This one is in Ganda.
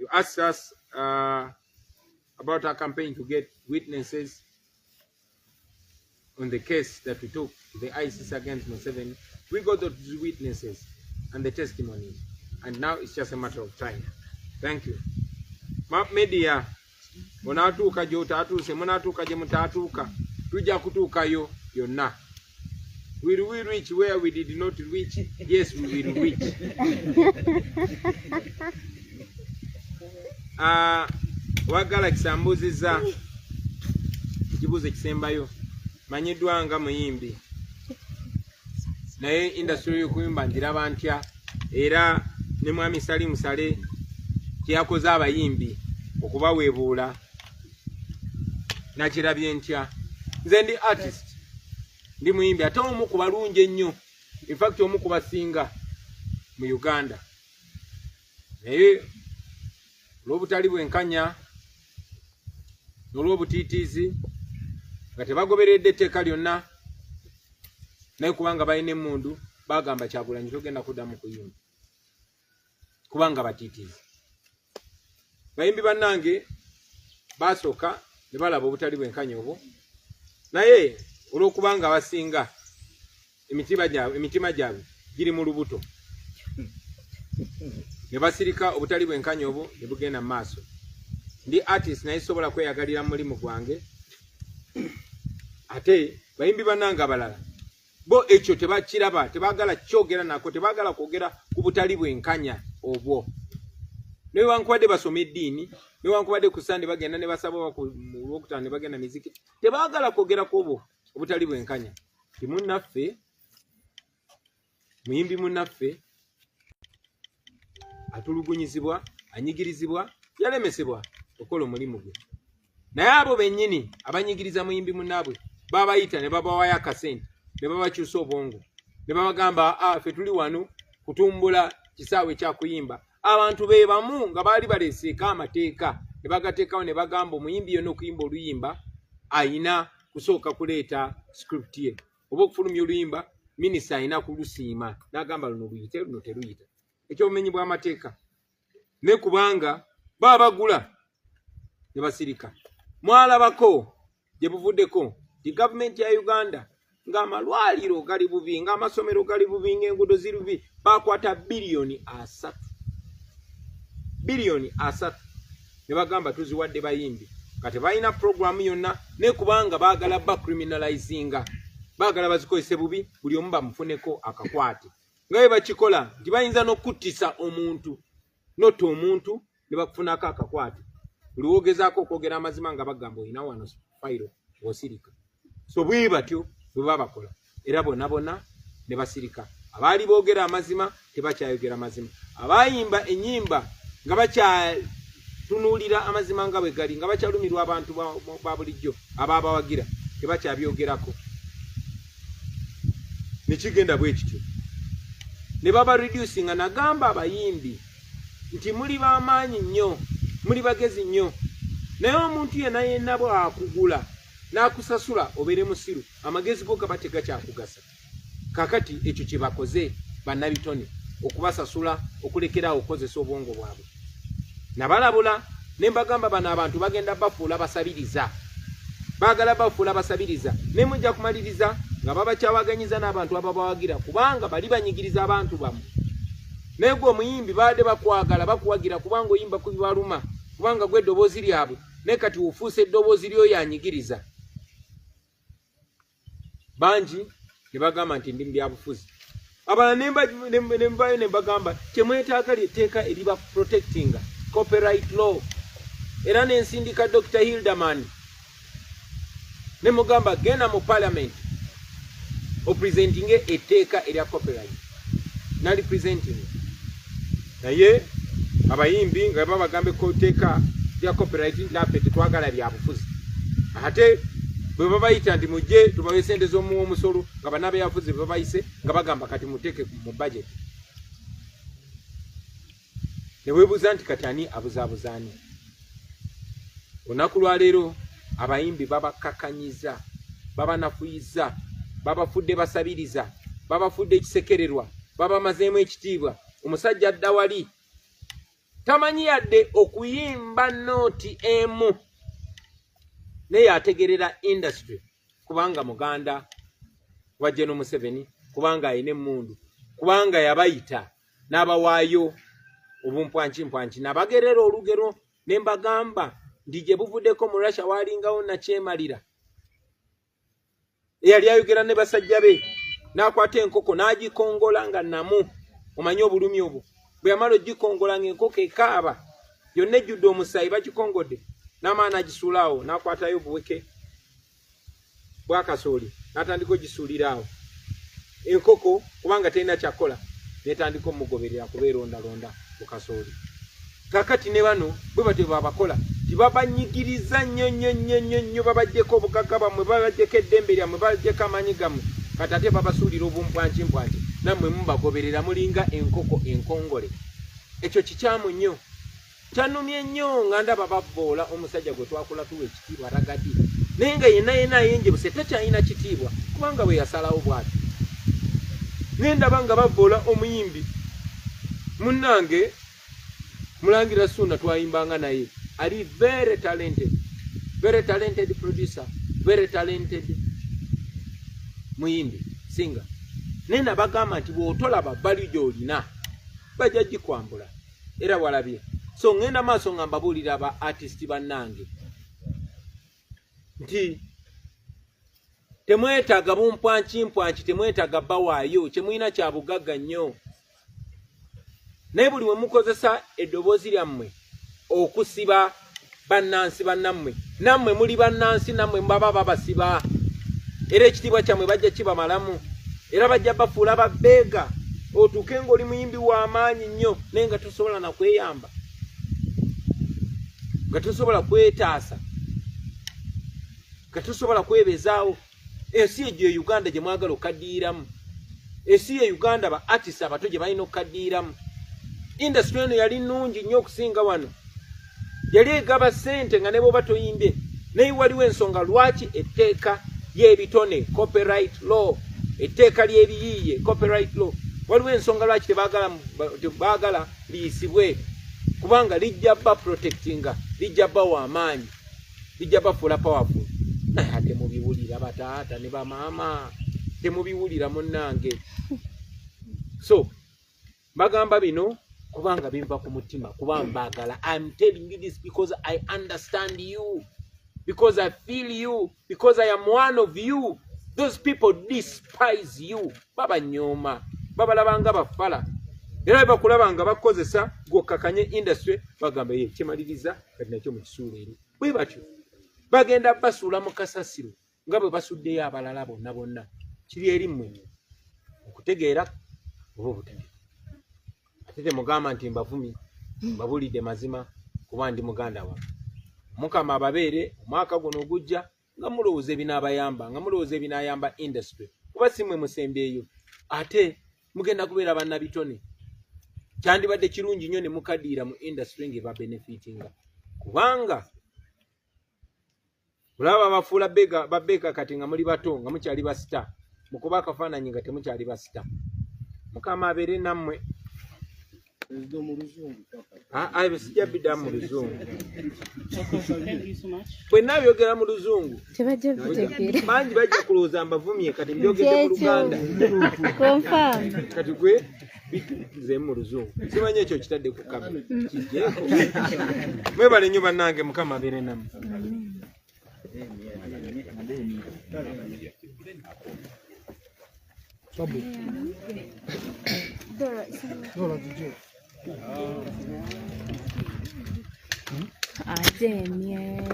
You asked us about our campaign to get witnesses on the case that we took, the ISIS against Museveni. We got those witnesses and the testimonies, and now it's just a matter of time. Thank you. Map media, monatuka jota se monatuka je mutatuka, tuja kutuka yo yonna. Will we reach where we did not reach? Yes, we will reach. Wagala kisambuziza kibuze kisembayo manyiddwa nga muyimbi naye industry y'okuyimba ndiraba ntya era ne mwami Salim Sale kyakoze abayimbi okubaweebuula nakirabye ntya. Nze ndi artist, ndi muyimbi ate omu ku balungi ennyo, in fact omu ku basinga mu Uganda, naye olw'obutali bwenkanya n'olw'obutiitiizi nga tebagoberedde etteeka lyonna, naye kubanga balina emmundu bagamba Kyagulanyi togenda kuddamu kuyimba kubanga batiitiizi. Bayimbi bannange basooka ne balaba obutali bwenkanya obwo, naye olw'okubanga abasinga emitima gyabwe giri mu lubuto ne basirika obutali bwenkanya obwo ne bugenda mu maaso. Ndi artist naye sobola kweyagalira mu mulimu gwange, ate bayimbi bannange abalala bo ekyo tebakiraba, tebagala kyogera nako, tebagala kwogera ku butali bwenkanya obwo. Newankubadde basoma eddiini, newankubadde ku Sande bagenda ne basaba mu Lwokutaano ne bagenda miziki, tebagala kwogera ku obwo obutali bwenkanya. Timunnaffe, muyimbi munnaffe atulugunyizibwa, anyigirizibwa, yalemesebwa okukola omulimu gwe. Naye abo bennyini abanyigiriza muyimbi munnaabwe babayita ne babawayo akasente ne babakyusa obwongo ne babagamba ffe tuli wano kutumbula kisaawe kya kuyimba. Abantu be bamu nga baali baleeseeko amateeka ne bagateekawo ne bagamba omuyimbi yonna okuyimba oluyimba ayina kusooka kuleeta script ye, oba okufulumya oluyimba minisita ayina kulusiima n'agamba luno luyite luno teruyita. Ekyobumenyi bw'amateeka ne kubanga babagula ne basirika. Mwalabako gye buvuddeko di gavumenti ya Uganda ng'amalwaliro gali bubi, ng'amasomero gali bubi, ng'enguudo ziri bubi, bakwata biliyoni 3 ne bagamba tuziwadde bayimbi kati balina programu yonna, ne kubanga baagala bacriminalizinga, baagala bazikozese bubi, buli omu bamufuneko akakwate. Nga bwe bakikola nti bayinza n'okuttisa omuntu noto omuntu ne bakufunako akakwate, buli wogezaako okwogera amazima nga bagamba olina wano fayiro osirika. So bwe batyo bwe babakola, era bonna ne basirika. Abaali boogera amazima tebakyayogera mazima, abayimba ennyimba nga bakyatunuulira amazima nga bwe gali, nga bakyalumirwa abantu ba bulijjo abaabawagira, tebakyabyogerako. Nekigenda bwe kityo ne baba reducing. Nagamba abayimbi nti muli b'amaanyi nnyo, muli bagezi nnyo, naye omuntu yenna bw'akugula n'akusasula obeere musiru, amagezi go gaba tegakyakugasa. Kakati ekyo kye bakoze bannabitone, okubasasula, okulekeraawo okukozesa obwongo bwabwe. Nabalabula ne mbagamba bano abantu bagenda bafuula basabiriza, baagala bafuula basabiriza, ne mujja kumaliriza nga babakyawaganyiza n'abantu ababawagira, kubanga bali banyigiriza abantu bamu. Naye gwe omuyimbi baadde bakwagala bakuwagira kubanga oyimba ku bibaluma, kubanga gwe eddoboozi lyabwe, naye kati ofuuse eddoboozi ly'oyo anyigiriza. Bangi ne bagamba nti ndi mu byabufuzi. Abalala ne mbayo ne mbagamba kyemwetaaga ly'etteeka eriba protectinga copyright law. Era ne nsindika Dr. Hilderman ne mugamba genda mu parliament opresentinge etteeka erya copyright. Nali presenting. Naye abayimbi nga babagambe ko etteeka lya copyright naffe tetwagala byabufuzi. Ate bwe babayita nti mujje tubawe sente z'omusolo nga bannabyabufuzi babayise nga bagamba kati muteeke mu budget. Ne weebuuza nti kati ani abuzaabuzaani? Olunaku lwa leero abayimbi babakakanyiza, babanafuyiza, babafudde basabiriza, babafudde ekisekererwa, babamazeemu ekitiibwa. Omusajja adda wali tamanyi yadde okuyimba nooti emu naye ategerera industry kubanga muganda wa General Museveni kubanga ayina emmundu kubanga yabayita n'abawaayo obumpwanki nabagerera olugero ne mbagamba ndi gye buvuddeko mu Russia waalingawo nakyemalira eyali ayogera ne basajja be n'akwata enkoko n'agikongola nga namu omanyi obulumi obwo bwe yamala ogikongola ng'enkoko ekaaba yonna ejjudde omusaayi bagikongodde n'amaana agisuulaawo n'akwatayo obuweke bwakasooli n'atandika ogisuulira awo enkoko kubanga terina kyakola netandika omugoberera kubeerondalonda ku kasooli kakati ne bano bwe batyo babakola tibabanyigiriza nnyo babajjeko obugagga bwammwe babajjeko eddembe lyammwe babajjeko amaanyi gammwe kati ate babasuulira obumpwanki nammwe mubagoberera mulinga enkoko enkongole ekyo kikyamu nnyo kyanumye nnyo nga ndaba bavvoola omusajja gwe twakula tuwa ekitiibwa ragadi naye nga yenna ayenjebuse takyalina kitiibwa kubanga bwe yasalawo bw'ati naye ndaba nga bavvoola omuyimbi munnange Mulangira Ssuuna twayimbanga naye ali very talented producer, very talented muyimbi singer. Nena bagamba nti bw'otolaba bali gy'olina bajja gikwambula era walabye. So ngenda maaso nga mbabuulira aba artist bannange nti temwetaaga bumpwanki temwetaaga bawaayo kyemulina kya bugagga nnyo. Naye buli we mukozesa eddoboozi lyammwe okusiba bannansi bannammwe nammwe muli bannansi nammwe mbaba babasiba era ekitiibwa kyammwe bajja kibamalamu era bajja bafuula babbeega otuuke ng'oli muyimbi w'amaanyi nnyo naye nga tosobola na kweyamba nga tosobola kwetaasa nga tosobola kwebezaawo. Ensi egyo e Uganda gye mwagala okaddiiramu, ensi ye Uganda ba artist abato gye balina okaddiiramu. Industry eno yali nnungi nnyo okusinga wano, yali egaba ssente nga ne bw'oba toyimbye. Naye waliwo ensonga lwaki etteeka y'ebitone copyright law, etteeka ly'ebiyiiye copyright law, waliwo ensonga lwaki tebaagala liyisibwe, kubanga lijja ba protectinga, lijja ba w'amaanyi, lijja bafuula powerful. Naye temubiwulira bataata ne bamaama, temubiwulira munnange. So bagamba bino kubanga bimva ku mutima, kubanga mbagala. I'm telling you this because I understand you, because I feel you, because I am one of you. Those people despise you. Baba nyoma, baba labanga bafala. Era bakulabanga bakozesa gwokakanye industry bagamba ye kimaliriza kati nakyo mu kisuula eri. Bwe batyo bagenda basuula mu kasasiro nga bwe basuddeyo abalala bonna. Kiri eri mmwe okutegeera oba obutegeera. Ate mugamba nti mbavumi mbabulidde mazima kuba ndi muganda wa Mukama ababeere omwaka guno ogujja nga mulowooza ebinaabayamba, nga mulowooza ebinaayamba industry, kuba si mmwe musembyeyo ate mugenda kubeera bannabitone. Kyandibadde kirungi nnyo ne mukaddiira mu industry ng'eba benefitinga, kubanga olaba bafuula babbeeka kati nga muli bato nga mukyali basita, mukuba akafaananyi nga temukyali basita. Mukama abeere nammwe. Sijja bidda mu luzungu. Bwenna byogera mu luzungu bangi bajja kulowooza mbavumye kati mbyogedde mu Luganda kati gwe bituze mu luzungu. Simanyi ekyo kitadde ku kamera kijjeeko. Mwebale nnyo bannange, Mukama abeere nammwe. Ademie.